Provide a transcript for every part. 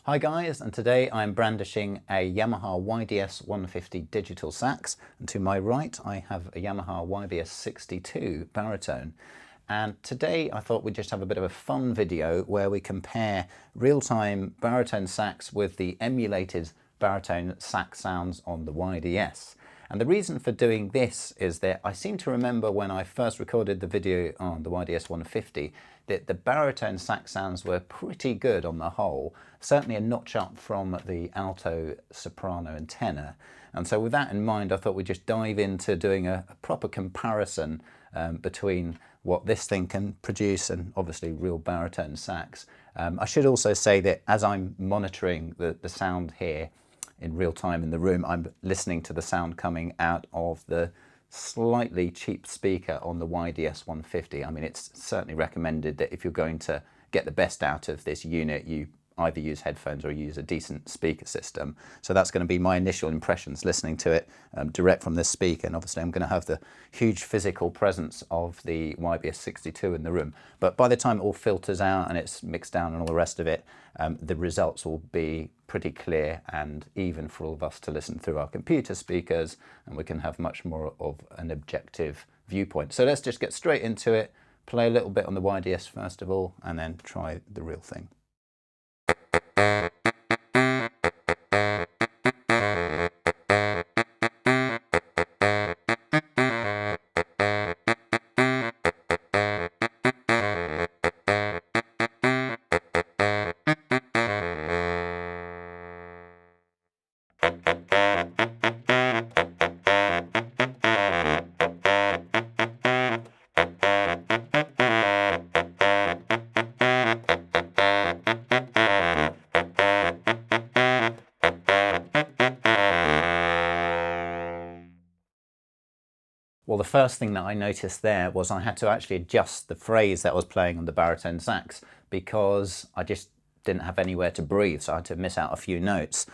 Hi guys, and today I'm brandishing a Yamaha YDS-150 digital sax, and to my right I have a Yamaha YBS-62 Baritone. And today I thought we'd just have a bit of a fun video where we compare real-time baritone sax with the emulated baritone sax sounds on the YDS. And the reason for doing this is that I seem to remember when I first recorded the video on the YDS-150 that the baritone sax sounds were pretty good on the whole, certainly a notch up from the alto, soprano and tenor. And so with that in mind, I thought we'd just dive into doing a proper comparison between what this thing can produce and obviously real baritone sax. I should also say that as I'm monitoring the sound here in real time in the room, I'm listening to the sound coming out of the slightly cheap speaker on the YDS-150. I mean, it's certainly recommended that if you're going to get the best out of this unit, you either use headphones or use a decent speaker system. So that's going to be my initial impressions listening to it direct from this speaker, and obviously I'm going to have the huge physical presence of the YBS-62 in the room. But by the time it all filters out and it's mixed down and all the rest of it, the results will be pretty clear and even for all of us to listen through our computer speakers, and we can have much more of an objective viewpoint. So let's just get straight into it, play a little bit on the YDS first of all, and then try the real thing. Well, the first thing that I noticed there was I had to actually adjust the phrase that was playing on the baritone sax because I just didn't have anywhere to breathe, so I had to miss out a few notes.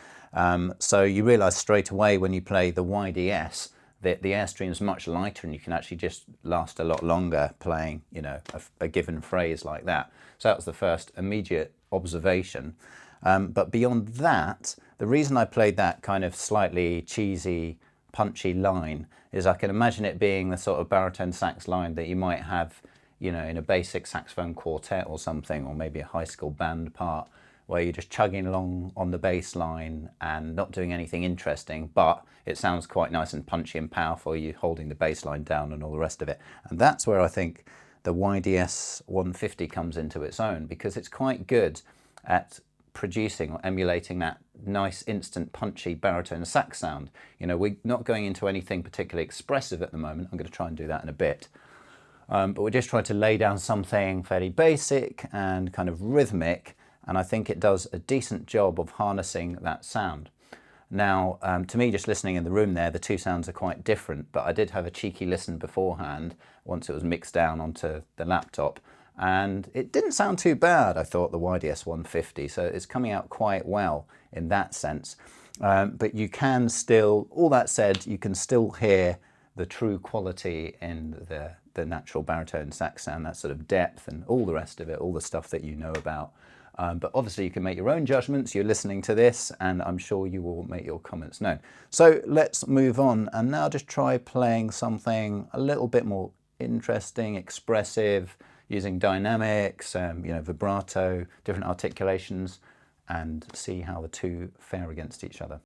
So you realise straight away when you play the YDS that the airstream is much lighter and you can actually just last a lot longer playing, you know, a given phrase like that. So that was the first immediate observation. But beyond that, the reason I played that kind of slightly cheesy, punchy line is I can imagine it being the sort of baritone sax line that you might have, you know, in a basic saxophone quartet or something, or maybe a high school band part, where you're just chugging along on the bass line and not doing anything interesting, but it sounds quite nice and punchy and powerful, you holding the bass line down and all the rest of it. And that's where I think the YDS 150 comes into its own, because it's quite good at producing or emulating that nice instant punchy baritone sax sound. You know, we're not going into anything particularly expressive at the moment. I'm going to try and do that in a bit. But we're just trying to lay down something fairly basic and kind of rhythmic, and I think it does a decent job of harnessing that sound. Now, to me, just listening in the room there, the two sounds are quite different, but I did have a cheeky listen beforehand once it was mixed down onto the laptop, and it didn't sound too bad, I thought, the YDS 150, so it's coming out quite well in that sense. But you can still, all that said, you can still hear the true quality in the natural baritone sax sound, that sort of depth and all the rest of it, all the stuff that you know about. But obviously you can make your own judgments. You're listening to this and I'm sure you will make your comments known. So let's move on and now just try playing something a little bit more interesting, expressive, using dynamics, you know, vibrato, different articulations, and see how the two fare against each other.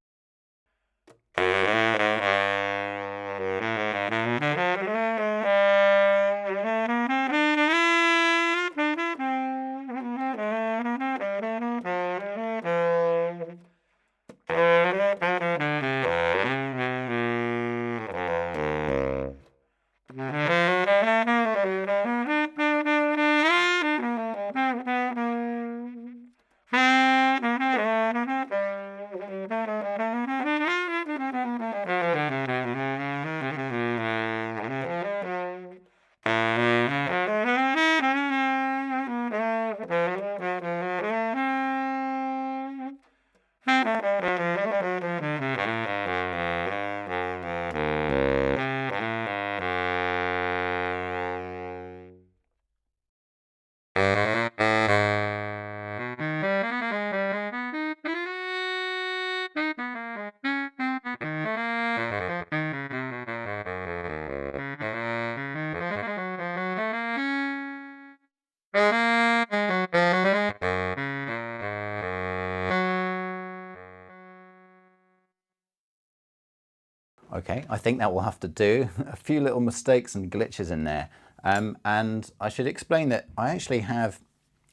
Okay, I think that will have to do. A few little mistakes and glitches in there. And I should explain that I actually have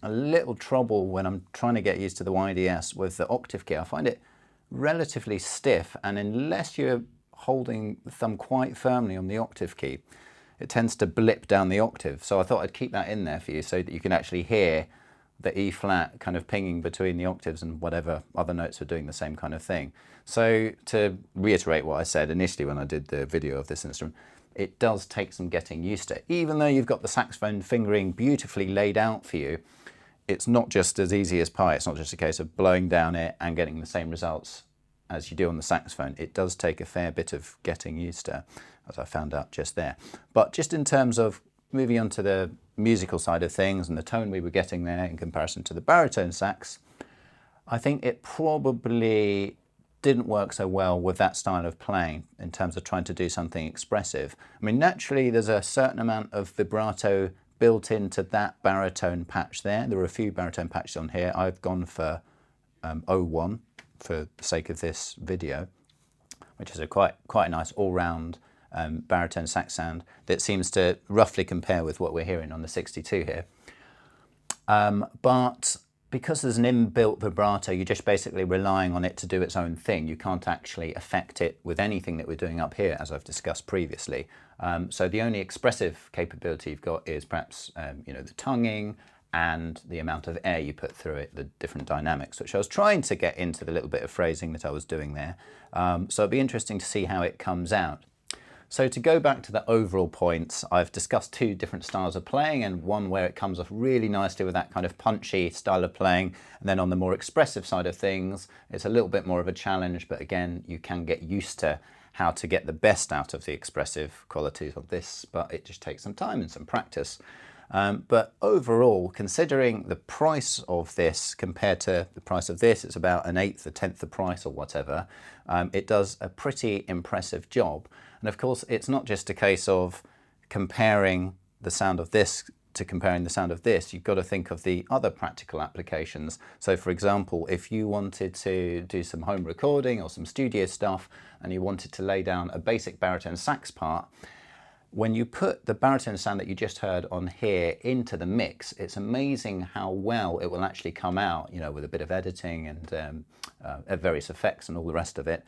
a little trouble when I'm trying to get used to the YDS with the octave key. I find it relatively stiff, and unless you're holding the thumb quite firmly on the octave key, it tends to blip down the octave. So I thought I'd keep that in there for you so that you can actually hear the E flat kind of pinging between the octaves and whatever other notes are doing the same kind of thing. So to reiterate what I said initially when I did the video of this instrument, it does take some getting used to. Even though you've got the saxophone fingering beautifully laid out for you, it's not just as easy as pie. It's not just a case of blowing down it and getting the same results as you do on the saxophone. It does take a fair bit of getting used to, as I found out just there. But just in terms of moving on to the musical side of things and the tone we were getting there in comparison to the baritone sax, I think it probably didn't work so well with that style of playing in terms of trying to do something expressive. I mean, naturally there's a certain amount of vibrato built into that baritone patch there. There are a few baritone patches on here. I've gone for 01 for the sake of this video, which is a quite a nice all-round baritone sax sound that seems to roughly compare with what we're hearing on the 62 here. But because there's an inbuilt vibrato, you're just basically relying on it to do its own thing. You can't actually affect it with anything that we're doing up here, as I've discussed previously. So the only expressive capability you've got is perhaps you know, the tonguing and the amount of air you put through it, the different dynamics, which I was trying to get into the little bit of phrasing that I was doing there. So it'd be interesting to see how it comes out. So to go back to the overall points, I've discussed two different styles of playing, and one where it comes off really nicely with that kind of punchy style of playing, and then on the more expressive side of things, it's a little bit more of a challenge, but again, you can get used to how to get the best out of the expressive qualities of this, but it just takes some time and some practice. But overall, considering the price of this compared to the price of this, it's about an eighth, a tenth the price or whatever. It does a pretty impressive job. And of course, it's not just a case of comparing the sound of this to comparing the sound of this. You've got to think of the other practical applications. So for example, if you wanted to do some home recording or some studio stuff and you wanted to lay down a basic baritone sax part, when you put the baritone sound that you just heard on here into the mix, it's amazing how well it will actually come out, you know, with a bit of editing and various effects and all the rest of it.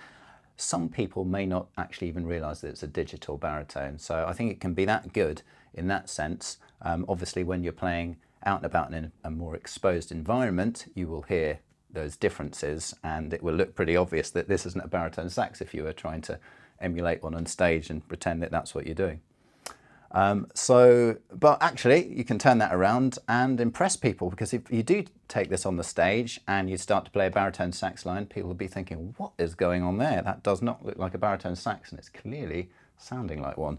Some people may not actually even realize that it's a digital baritone. So I think it can be that good in that sense. Obviously, when you're playing out and about in a more exposed environment, you will hear those differences, and it will look pretty obvious that this isn't a baritone sax if you were trying to emulate one on stage and pretend that that's what you're doing. But actually you can turn that around and impress people, because if you do take this on the stage and you start to play a baritone sax line, people will be thinking, what is going on there? That does not look like a baritone sax, and it's clearly sounding like one.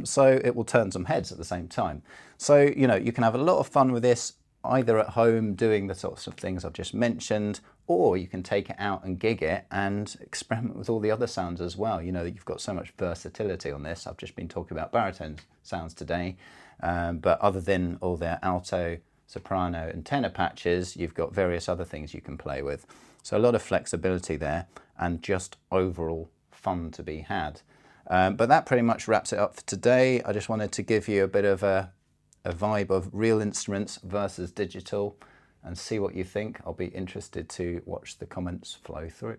So it will turn some heads at the same time. So, you know, you can have a lot of fun with this either at home doing the sorts of things I've just mentioned, or you can take it out and gig it and experiment with all the other sounds as well. You know, you've got so much versatility on this. I've just been talking about baritone sounds today, but other than all their alto, soprano and tenor patches, you've got various other things you can play with. So a lot of flexibility there and just overall fun to be had. But that pretty much wraps it up for today. I just wanted to give you a bit of a vibe of real instruments versus digital and see what you think. I'll be interested to watch the comments flow through.